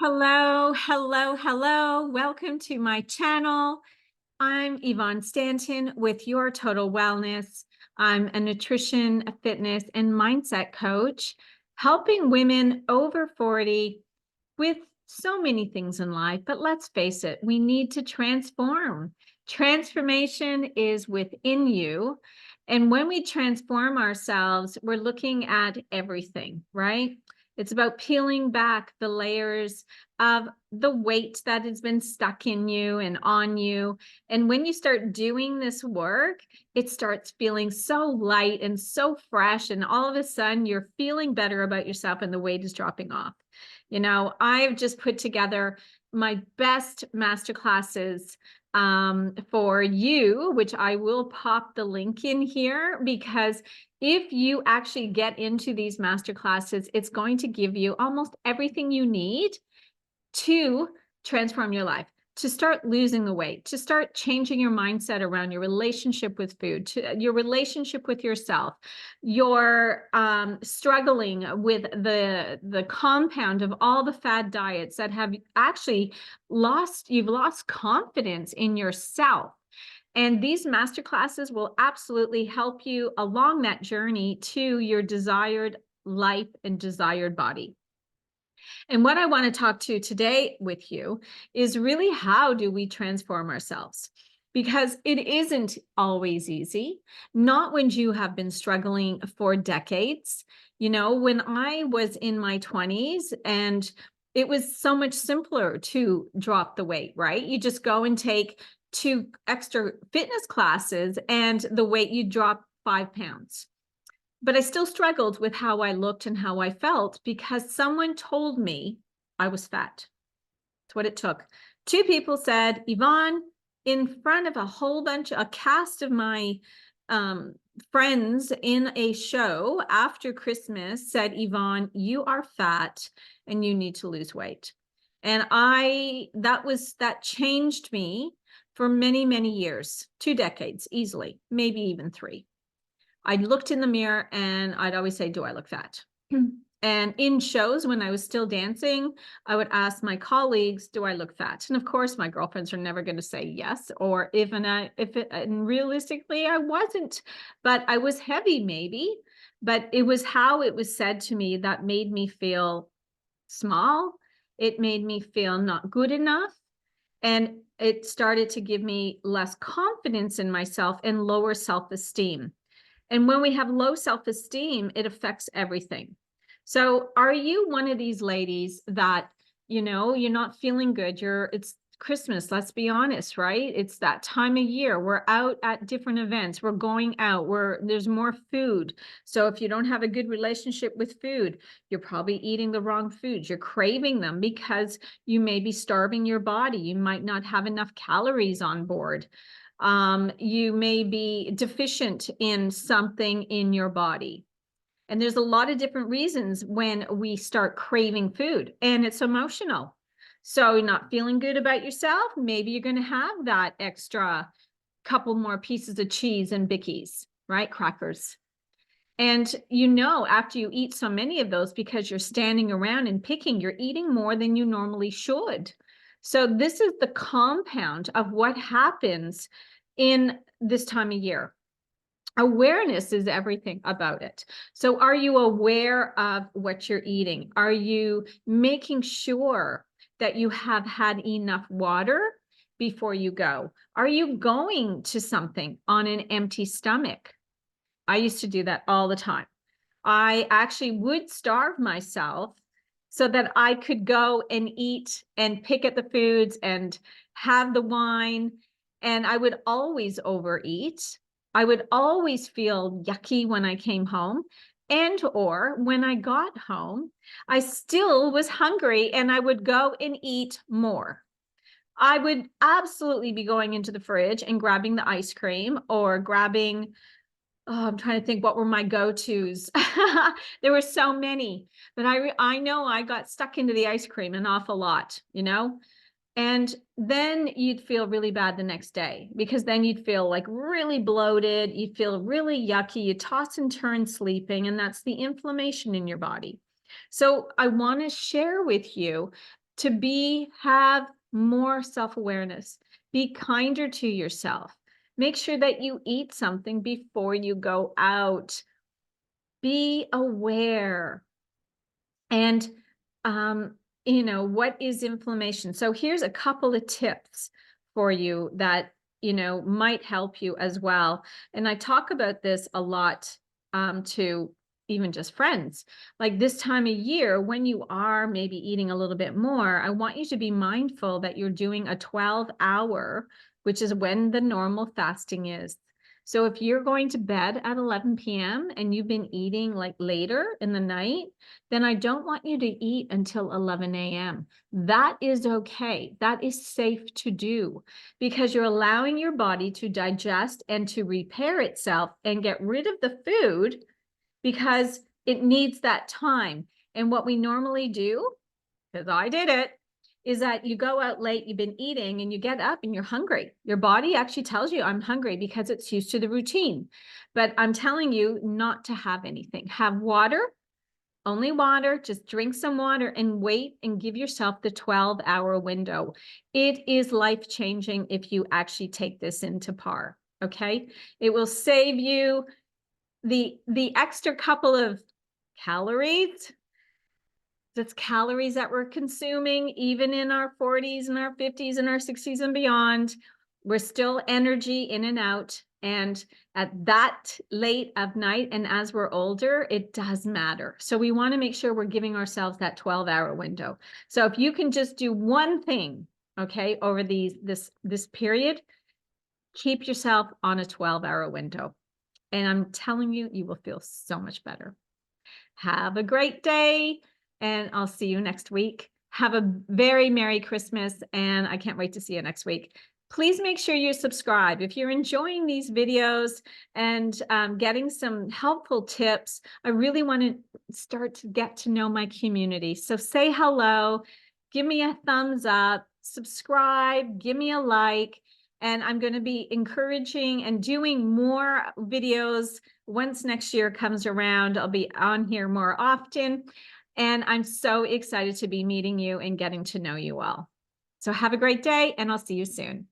Hello, hello, hello. Welcome to my channel. I'm Yvonne Stanton with Your Total Wellness. I'm a nutrition, a fitness, and mindset coach, helping women over 40 with so many things in life. But let's face it, we need to transform. Transformation is within you. And when we transform ourselves, we're looking at everything, right? It's about peeling back the layers of the weight that has been stuck in you and on you. And when you start doing this work, it starts feeling so light and so fresh. And all of a sudden, you're feeling better about yourself and the weight is dropping off. I've just put together my best masterclasses for you, which I will pop the link in here, because if you actually get into these masterclasses, it's going to give you almost everything you need to transform your life, to start losing the weight, to start changing your mindset around your relationship with food, to your relationship with yourself. You're struggling with the compound of all the fad diets that have actually you've lost confidence in yourself. And these masterclasses will absolutely help you along that journey to your desired life and desired body. And what I want to talk to today with you is really, how do we transform ourselves? Because it isn't always easy, not when you have been struggling for decades. When I was in my 20s, and it was so much simpler to drop the weight, right? You just go and take 2 extra fitness classes and the weight you drop 5 pounds. But I still struggled with how I looked and how I felt, because someone told me I was fat. That's what it took. 2 people said, Yvonne, in front of a cast of my friends in a show after Christmas, said, Yvonne, you are fat and you need to lose weight. And that changed me for many, many years, 2 decades, easily, maybe even 3. I looked in the mirror and I'd always say, do I look fat? And in shows, when I was still dancing, I would ask my colleagues, do I look fat? And of course, my girlfriends are never going to say yes, or and realistically, I wasn't, but I was heavy maybe, but it was how it was said to me that made me feel small. It made me feel not good enough. And it started to give me less confidence in myself and lower self-esteem. And when we have low self-esteem, it affects everything. So are you one of these ladies that, you're not feeling good? It's Christmas, let's be honest, right? It's that time of year. We're out at different events. We're going out there's more food. So if you don't have a good relationship with food, you're probably eating the wrong foods. You're craving them because you may be starving your body. You might not have enough calories on board. You may be deficient in something in your body. And there's a lot of different reasons when we start craving food, and it's emotional. So you're not feeling good about yourself. Maybe you're going to have that extra couple more pieces of cheese and bickies, right? Crackers. And after you eat so many of those, because you're standing around and picking, you're eating more than you normally should. So this is the compound of what happens in this time of year. Awareness is everything about it. So are you aware of what you're eating? Are you making sure that you have had enough water before you go? Are you going to something on an empty stomach? I used to do that all the time. I actually would starve myself so that I could go and eat and pick at the foods and have the wine. And I would always overeat. I would always feel yucky when I came home, or when I got home, I still was hungry and I would go and eat more. I would absolutely be going into the fridge and grabbing the ice cream, or grabbing, I'm trying to think what were my go-tos. There were so many, but I know I got stuck into the ice cream an awful lot, and then you'd feel really bad the next day, because then you'd feel like really bloated. You'd feel really yucky. You toss and turn sleeping, and that's the inflammation in your body. So I want to share with you to have more self-awareness, be kinder to yourself. Make sure that you eat something before you go out. Be aware. And, what is inflammation? So here's a couple of tips for you that, might help you as well. And I talk about this a lot to even just friends. Like this time of year, when you are maybe eating a little bit more, I want you to be mindful that you're doing a 12-hour, which is when the normal fasting is. So if you're going to bed at 11 p.m. and you've been eating like later in the night, then I don't want you to eat until 11 a.m. That is okay. That is safe to do because you're allowing your body to digest and to repair itself and get rid of the food because it needs that time. And what we normally do, because I did it, is that you go out late, you've been eating, and you get up and you're hungry. Your body actually tells you, I'm hungry, because it's used to the routine. But I'm telling you not to have anything. Have water, only water, just drink some water and wait and give yourself the 12-hour window. It is life-changing if you actually take this into par, okay? It will save you the extra couple of calories. That's calories that we're consuming, even in our 40s and our 50s and our 60s and beyond. We're still energy in and out. And at that late of night, and as we're older, it does matter. So we want to make sure we're giving ourselves that 12-hour window. So if you can just do one thing, okay, over this period, keep yourself on a 12-hour window. And I'm telling you, you will feel so much better. Have a great day, and I'll see you next week. Have a very Merry Christmas, and I can't wait to see you next week. Please make sure you subscribe. If you're enjoying these videos and getting some helpful tips, I really want to start to get to know my community. So say hello, give me a thumbs up, subscribe, give me a like, and I'm going to be encouraging and doing more videos once next year comes around. I'll be on here more often, and I'm so excited to be meeting you and getting to know you all. So have a great day, and I'll see you soon.